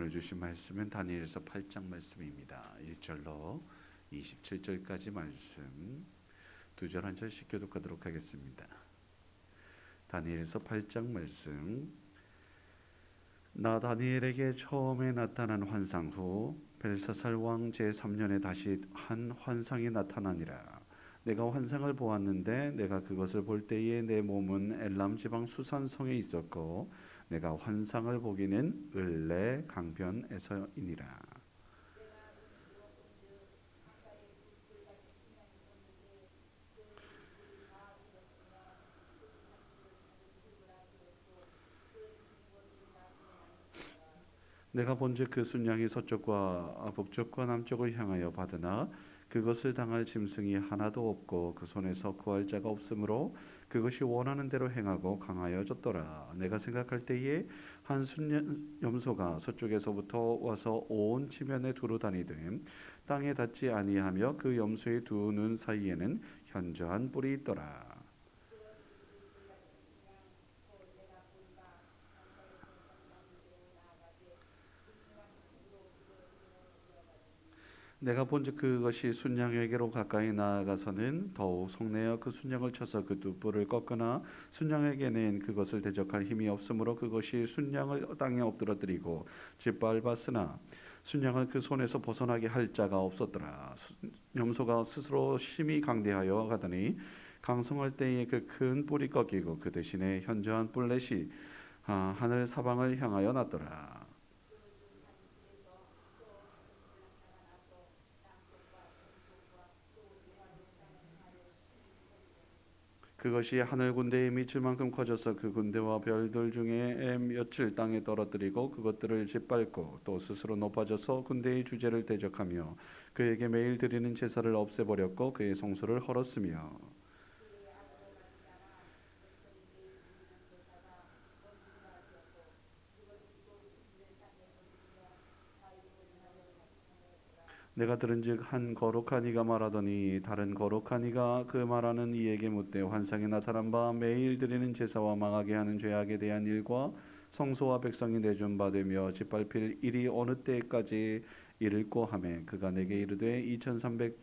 오늘 주신 말씀은 다니엘서 8장 말씀입니다. 1절로 27절까지 말씀 두 절 한 절씩 교독하도록 하겠습니다. 다니엘서 8장 말씀. 나 다니엘에게 처음에 나타난 환상 후 벨사살 왕 제3년에 다시 한 환상이 나타나니라. 내가 환상을 보았는데 내가 그것을 볼 때에 내 몸은 엘람 지방 수산성에 있었고 내가 환상을 보기는 을레 강변에서이니라. 내가 본즉 그 순양이 서쪽과 북쪽과 남쪽을 향하여 받으나 그것을 당할 짐승이 하나도 없고 그 손에서 구할 자가 없으므로 그것이 원하는 대로 행하고 강하여졌더라. 내가 생각할 때에 한 순염소가 서쪽에서부터 와서 온 지면에 두루 다니되 땅에 닿지 아니하며 그 염소의 두 눈 사이에는 현저한 뿔이 있더라. 내가 본즉 그것이 순양에게로 가까이 나아가서는 더욱 성내어 그 순양을 쳐서 그 두 뿔을 꺾으나 순양에게는 그것을 대적할 힘이 없으므로 그것이 순양을 땅에 엎드러뜨리고 짓밟았으나 순양을 그 손에서 벗어나게 할 자가 없었더라. 염소가 스스로 심히 강대하여 가더니 강성할 때에 그 큰 뿔이 꺾이고 그 대신에 현저한 뿔렛이 하늘 사방을 향하여 났더라. 그것이 하늘 군대에 미칠 만큼 커져서 그 군대와 별들 중에 몇을 땅에 떨어뜨리고 그것들을 짓밟고 또 스스로 높아져서 군대의 주제를 대적하며 그에게 매일 드리는 제사를 없애버렸고 그의 성소를 헐었으며 내가 들은즉 한 거룩한 이가 말하더니 다른 거룩한 이가 그 말하는 이에게 묻되 환상에 나타난 바 매일 드리는 제사와 망하게 하는 죄악에 대한 일과 성소와 백성이 내준 바 되며 짓밟힐 일이 어느 때까지 이를꼬 하매 그가 내게 이르되 2300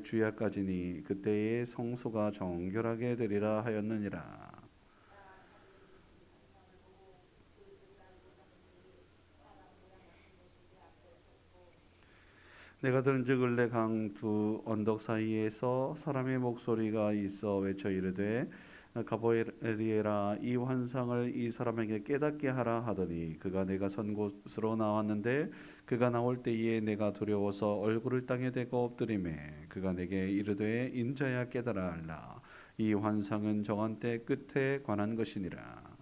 주야까지니 그때에 성소가 정결하게 되리라 하였느니라. 내가 들은즉 을레 강 두 언덕 사이에서 사람의 목소리가 있어 외쳐 이르되 가보엘리에라 이 환상을 이 사람에게 깨닫게 하라 하더니 그가 내가 선 곳으로 나왔는데 그가 나올 때에 내가 두려워서 얼굴을 땅에 대고 엎드리매 그가 내게 이르되 인자야 깨달아 알라 이 환상은 정한 때 끝에 관한 것이니라.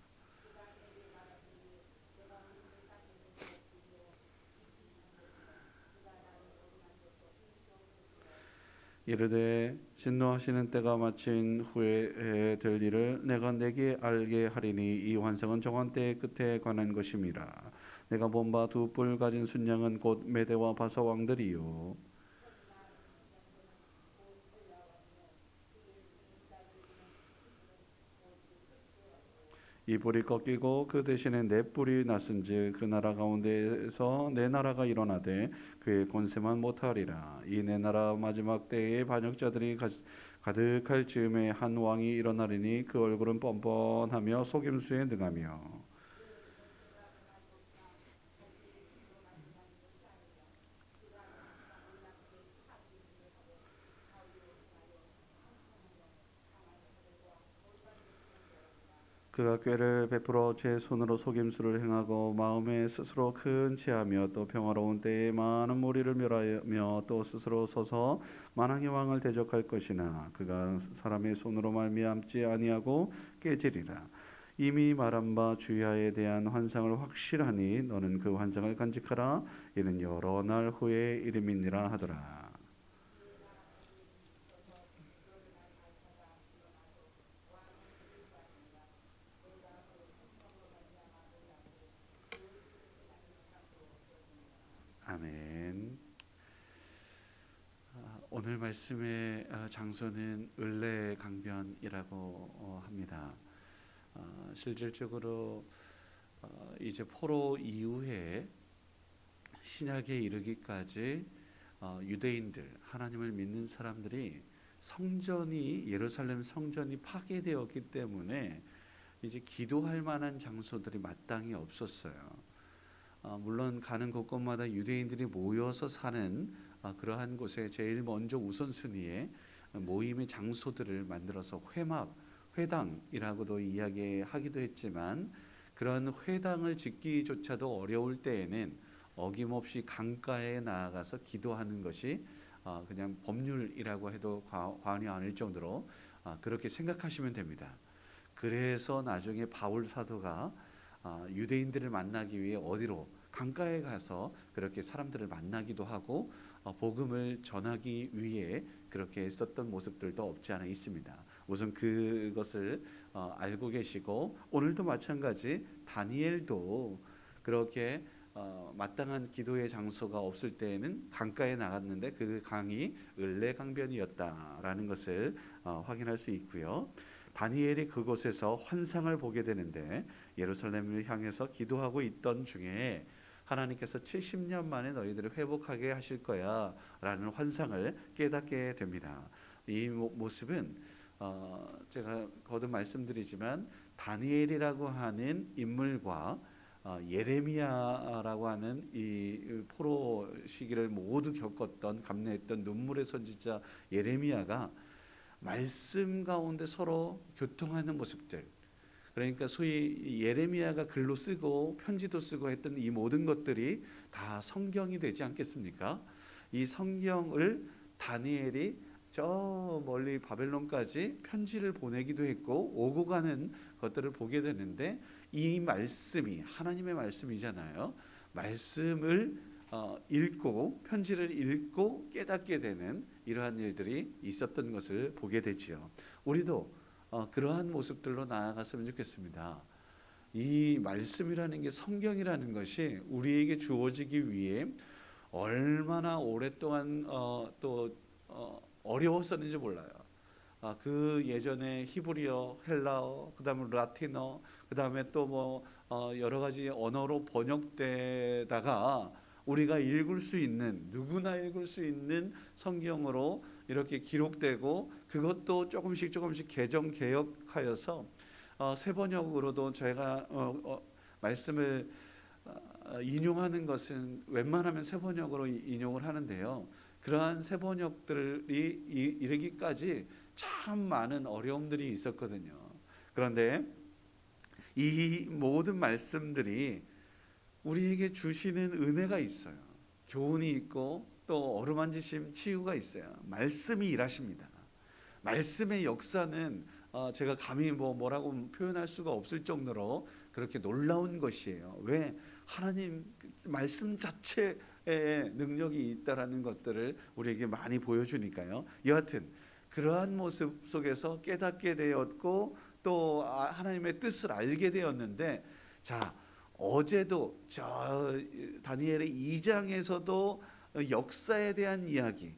이르되 진노하시는 때가 마친 후에 될 일을 내가 내게 알게 하리니 이 환상은 정한 때의 끝에 관한 것임이라. 내가 본 바 두 뿔 가진 순양은 곧 메대와 바사 왕들이요 이 뿔이 꺾이고 그 대신에 네 뿔이 났은즉 그 나라 가운데에서 네 나라가 일어나되 그의 권세만 못하리라. 이 네 나라 마지막 때에 반역자들이 가득할 즈음에 한 왕이 일어나리니 그 얼굴은 뻔뻔하며 속임수에 능하며 그가 꾀를 베풀어 제 손으로 속임수를 행하고 마음에 스스로 큰 체하며 또 평화로운 때에 많은 무리를 멸하며 또 스스로 서서 만왕의 왕을 대적할 것이나 그가 사람의 손으로 말미암지 아니하고 깨지리라. 이미 말한 바 주야에 대한 환상을 확실하니 너는 그 환상을 간직하라. 이는 여러 날 후에 이름이니라 하더라. 아멘. 오늘 말씀의 장소는 을레 강변이라고 합니다. 실질적으로 이제 포로 이후에 신약에 이르기까지 유대인들, 하나님을 믿는 사람들이 성전이, 예루살렘 성전이 파괴되었기 때문에 이제 기도할 만한 장소들이 마땅히 없었어요. 물론 가는 곳곳마다 유대인들이 모여서 사는 그러한 곳에 제일 먼저 우선순위에 모임의 장소들을 만들어서 회당이라고도 이야기하기도 했지만, 그런 회당을 짓기조차도 어려울 때에는 어김없이 강가에 나아가서 기도하는 것이 그냥 법률이라고 해도 과언이 아닐 정도로 그렇게 생각하시면 됩니다. 그래서 나중에 바울 사도가 유대인들을 만나기 위해 어디로, 강가에 가서 그렇게 사람들을 만나기도 하고 복음을 전하기 위해 그렇게 했었던 모습들도 없지 않아 있습니다. 우선 그것을 알고 계시고, 오늘도 마찬가지 다니엘도 그렇게 마땅한 기도의 장소가 없을 때에는 강가에 나갔는데 그 강이 을레강변이었다라는 것을 확인할 수 있고요. 다니엘이 그곳에서 환상을 보게 되는데, 예루살렘을 향해서 기도하고 있던 중에 하나님께서 70년 만에 너희들을 회복하게 하실 거야 라는 환상을 깨닫게 됩니다. 이 모습은 제가 거듭 말씀드리지만 다니엘이라고 하는 인물과 예레미야라고 하는 이 포로 시기를 모두 겪었던, 감내했던 눈물의 선지자 예레미야가 말씀 가운데 서로 교통하는 모습들, 그러니까 소위 예레미야가 글로 쓰고 편지도 쓰고 했던 이 모든 것들이 다 성경이 되지 않겠습니까? 이 성경을 다니엘이 저 멀리 바벨론까지 편지를 보내기도 했고 오고 가는 것들을 보게 되는데, 이 말씀이 하나님의 말씀이잖아요. 말씀을 읽고 편지를 읽고 깨닫게 되는 이러한 일들이 있었던 것을 보게 되지요. 우리도 그러한 모습들로 나아갔으면 좋겠습니다. 이 말씀이라는 게, 성경이라는 것이 우리에게 주어지기 위해 얼마나 오랫동안 어려웠었는지 몰라요. 그 예전에 히브리어, 헬라어, 그다음에 라틴어, 그다음에 또 뭐 여러 가지 언어로 번역되다가 우리가 읽을 수 있는, 누구나 읽을 수 있는 성경으로 이렇게 기록되고, 그것도 조금씩 개정 개혁하여서 새 번역으로도 제가 말씀을 인용하는 것은 웬만하면 새 번역으로 인용을 하는데요. 그러한 새 번역들이 이르기까지 참 많은 어려움들이 있었거든요. 그런데 이 모든 말씀들이 우리에게 주시는 은혜가 있어요. 교훈이 있고 또 어루만지심, 치유가 있어요. 말씀이 일하십니다. 말씀의 역사는 제가 감히 뭐라고 표현할 수가 없을 정도로 그렇게 놀라운 것이에요. 왜? 하나님 말씀 자체에 능력이 있다라는 것들을 우리에게 많이 보여주니까요. 여하튼 그러한 모습 속에서 깨닫게 되었고 또 하나님의 뜻을 알게 되었는데, 자, 어제도 저 다니엘의 2장에서도 역사에 대한 이야기,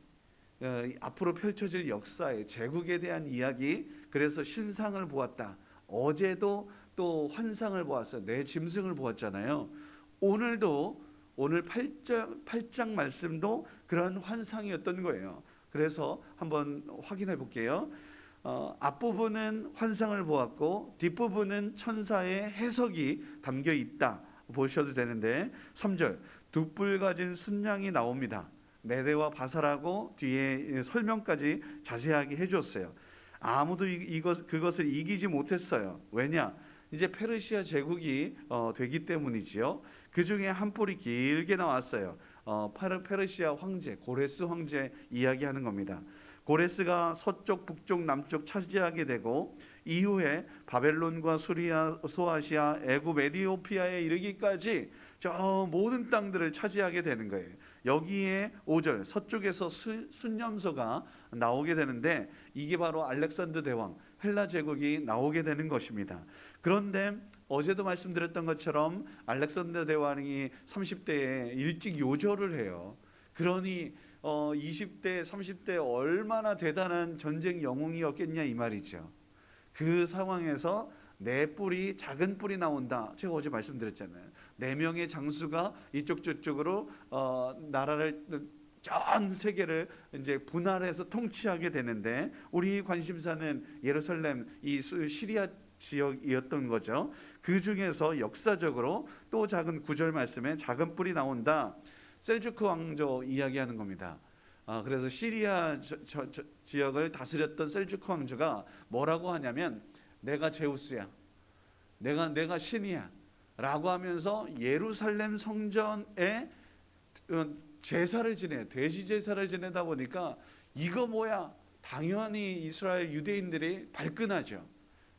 앞으로 펼쳐질 역사의 제국에 대한 이야기, 그래서 신상을 보았다. 어제도 또 환상을 보았어요. 내 짐승을 보았잖아요. 오늘도 오늘 8장 말씀도 그런 환상이었던 거예요. 그래서 한번 확인해 볼게요. 앞부분은 환상을 보았고 뒷부분은 천사의 해석이 담겨 있다 보셔도 되는데, 3절 두 뿔 가진 순양이 나옵니다. 메대와 바사라고 뒤에 설명까지 자세하게 해줬어요. 아무도 그것을 이기지 못했어요. 왜냐? 이제 페르시아 제국이 되기 때문이지요. 그 중에 한 뿔이 길게 나왔어요. 페르시아 황제, 고레스 황제 이야기하는 겁니다. 고레스가 서쪽, 북쪽, 남쪽 차지하게 되고 이후에 바벨론과 수리아, 소아시아, 애굽, 에디오피아에 이르기까지 저 모든 땅들을 차지하게 되는 거예요. 여기에 5절 서쪽에서 순념소가 나오게 되는데, 이게 바로 알렉산더 대왕, 헬라 제국이 나오게 되는 것입니다. 그런데 어제도 말씀드렸던 것처럼 알렉산더 대왕이 30대에 일찍 요절을 해요. 그러니 20대, 30대 얼마나 대단한 전쟁 영웅이었겠냐 이 말이죠. 그 상황에서 내 뿔이, 작은 뿔이 나온다. 제가 어제 말씀드렸잖아요. 네 명의 장수가 이쪽 저쪽으로 나라를 전 세계를 이제 분할해서 통치하게 되는데 우리 관심사는 예루살렘 이 시리아 지역이었던 거죠. 그 중에서 역사적으로 또 작은 9절 말씀에 작은 뿔이 나온다. 셀주크 왕조 이야기하는 겁니다. 그래서 시리아 지역을 다스렸던 셀주크 왕조가 뭐라고 하냐면 내가 제우스야, 내가 신이야 라고 하면서 예루살렘 성전에 제사를 지내, 돼지 제사를 지내다 보니까 이거 뭐야? 당연히 이스라엘 유대인들이 발끈하죠.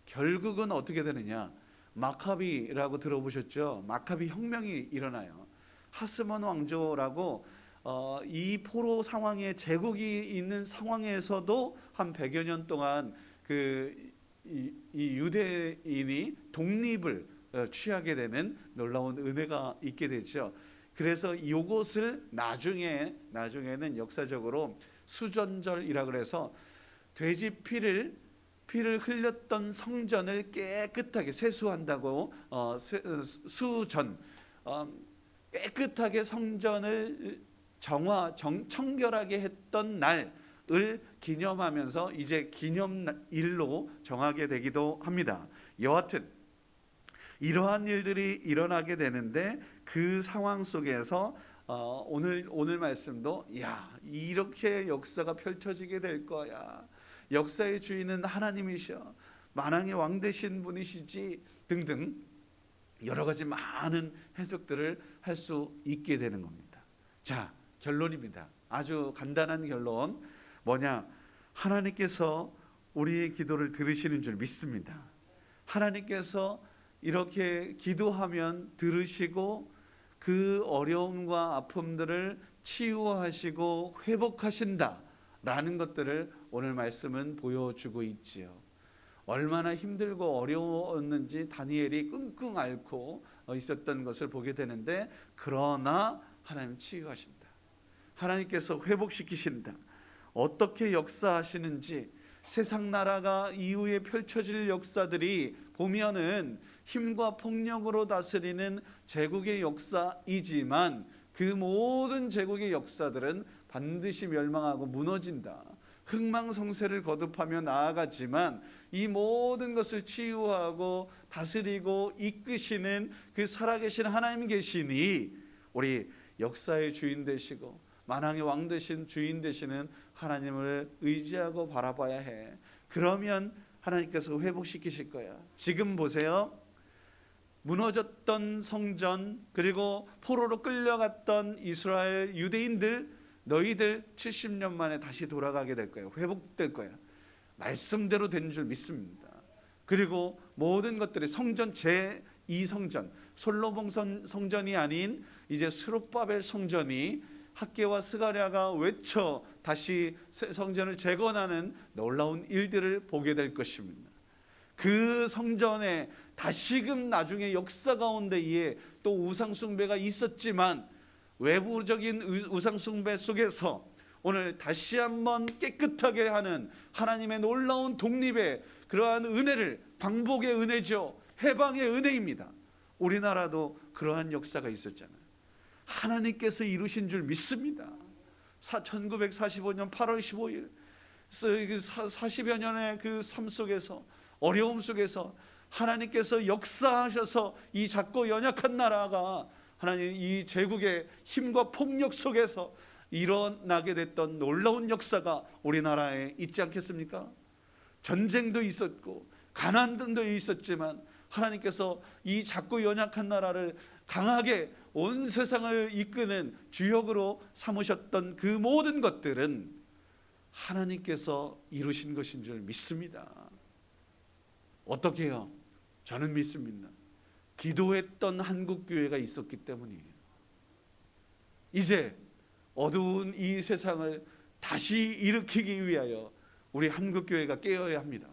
결국은 어떻게 되느냐? 마카비라고 들어보셨죠? 마카비 혁명이 일어나요. 하스몬 왕조라고 이 포로 상황에 제국이 있는 상황에서도 한 100여 년 동안 이 유대인이 독립을 취하게 되는 놀라운 은혜가 있게 되죠. 그래서 이것을 나중에는 역사적으로 수전절이라 그래서 돼지 피를 흘렸던 성전을 깨끗하게 세수한다고 수전 깨끗하게 성전을 청결하게 했던 날을 기념하면서 이제 기념일로 정하게 되기도 합니다. 여하튼 이러한 일들이 일어나게 되는데 그 상황 속에서 오늘 말씀도 이렇게 역사가 펼쳐지게 될 거야. 역사의 주인은 하나님이셔. 만왕의 왕 되신 분이시지 등등 여러 가지 많은 해석들을 할 수 있게 되는 겁니다. 자, 결론입니다. 아주 간단한 결론. 뭐냐? 하나님께서 우리의 기도를 들으시는 줄 믿습니다. 하나님께서 이렇게 기도하면 들으시고 그 어려움과 아픔들을 치유하시고 회복하신다라는 것들을 오늘 말씀은 보여주고 있지요. 얼마나 힘들고 어려웠는지 다니엘이 끙끙 앓고 있었던 것을 보게 되는데, 그러나 하나님 치유하신다. 하나님께서 회복시키신다. 어떻게 역사하시는지 세상 나라가 이후에 펼쳐질 역사들이 보면은 힘과 폭력으로 다스리는 제국의 역사이지만 그 모든 제국의 역사들은 반드시 멸망하고 무너진다. 흥망성쇠를 거듭하며 나아가지만 이 모든 것을 치유하고 다스리고 이끄시는 그 살아계신 하나님 계시니 우리 역사의 주인 되시고 만왕의 왕 되신 주인 되시는 하나님을 의지하고 바라봐야 해. 그러면 하나님께서 회복시키실 거야. 지금 보세요. 무너졌던 성전, 그리고 포로로 끌려갔던 이스라엘 유대인들, 너희들 70년 만에 다시 돌아가게 될 거예요. 회복될 거야. 말씀대로 된 줄 믿습니다. 그리고 모든 것들이 성전 제2성전, 솔로몬 성전이 아닌 이제 스룹바벨 성전이 학개와 스가랴가 외쳐 다시 성전을 재건하는 놀라운 일들을 보게 될 것입니다. 그 성전에 다시금 나중에 역사 가운데에 또 우상숭배가 있었지만 외부적인 우상숭배 속에서 오늘 다시 한번 깨끗하게 하는 하나님의 놀라운 독립의 그러한 은혜를, 방복의 은혜죠. 해방의 은혜입니다. 우리나라도 그러한 역사가 있었잖아요. 하나님께서 이루신 줄 믿습니다. 1945년 8월 15일 40여 년의 그 삶 속에서, 어려움 속에서 하나님께서 역사하셔서 이 작고 연약한 나라가 하나님 이 제국의 힘과 폭력 속에서 일어나게 됐던 놀라운 역사가 우리나라에 있지 않겠습니까? 전쟁도 있었고 가난도 있었지만 하나님께서 이 작고 연약한 나라를 강하게 온 세상을 이끄는 주역으로 삼으셨던 그 모든 것들은 하나님께서 이루신 것인 줄 믿습니다. 어떻게 해요? 저는 믿습니다. 기도했던 한국교회가 있었기 때문이에요. 이제 어두운 이 세상을 다시 일으키기 위하여 우리 한국교회가 깨어야 합니다.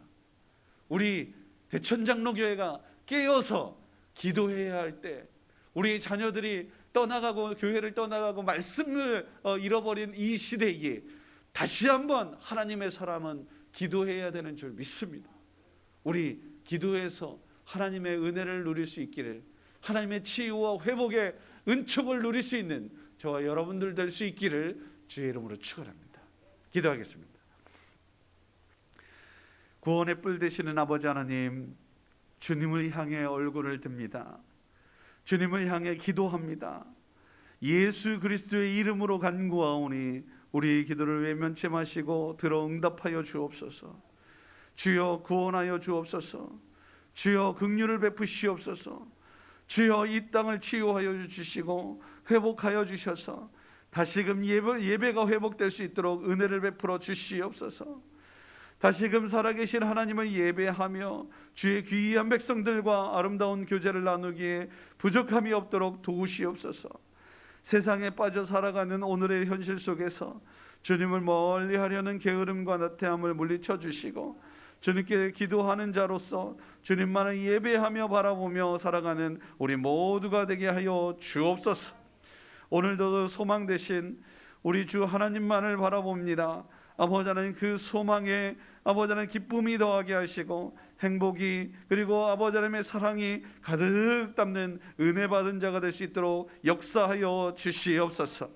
우리 대천장로교회가 깨어서 기도해야 할 때, 우리 자녀들이 떠나가고 교회를 떠나가고 말씀을 잃어버린 이 시대에 다시 한번 하나님의 사람은 기도해야 되는 줄 믿습니다. 우리 기도해서 하나님의 은혜를 누릴 수 있기를, 하나님의 치유와 회복의 은총을 누릴 수 있는 저와 여러분들 될 수 있기를 주의 이름으로 축원합니다. 기도하겠습니다. 구원의 뿔 되시는 아버지 하나님, 주님을 향해 얼굴을 듭니다. 주님을 향해 기도합니다. 예수 그리스도의 이름으로 간구하오니 우리 기도를 외면치 마시고 들어 응답하여 주옵소서. 주여 구원하여 주옵소서. 주여 긍휼을 베푸시옵소서. 주여 이 땅을 치유하여 주시고 회복하여 주셔서 다시금 예배가 회복될 수 있도록 은혜를 베풀어 주시옵소서. 다시금 살아계신 하나님을 예배하며 주의 귀한 백성들과 아름다운 교제를 나누기에 부족함이 없도록 도우시옵소서. 세상에 빠져 살아가는 오늘의 현실 속에서 주님을 멀리하려는 게으름과 나태함을 물리쳐 주시고 주님께 기도하는 자로서 주님만을 예배하며 바라보며 살아가는 우리 모두가 되게 하여 주옵소서. 오늘도 소망 되신 우리 주 하나님만을 바라봅니다. 아버지 하나님, 그 소망에 아버지 하나님 기쁨이 더하게 하시고 행복이, 그리고 아버지 하나님의 사랑이 가득 담는 은혜 받은 자가 될 수 있도록 역사하여 주시옵소서.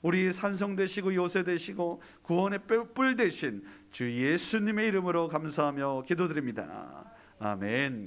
우리 산성 되시고 요새 되시고 구원의 뿔 되신 주 예수님의 이름으로 감사하며 기도드립니다. 아멘.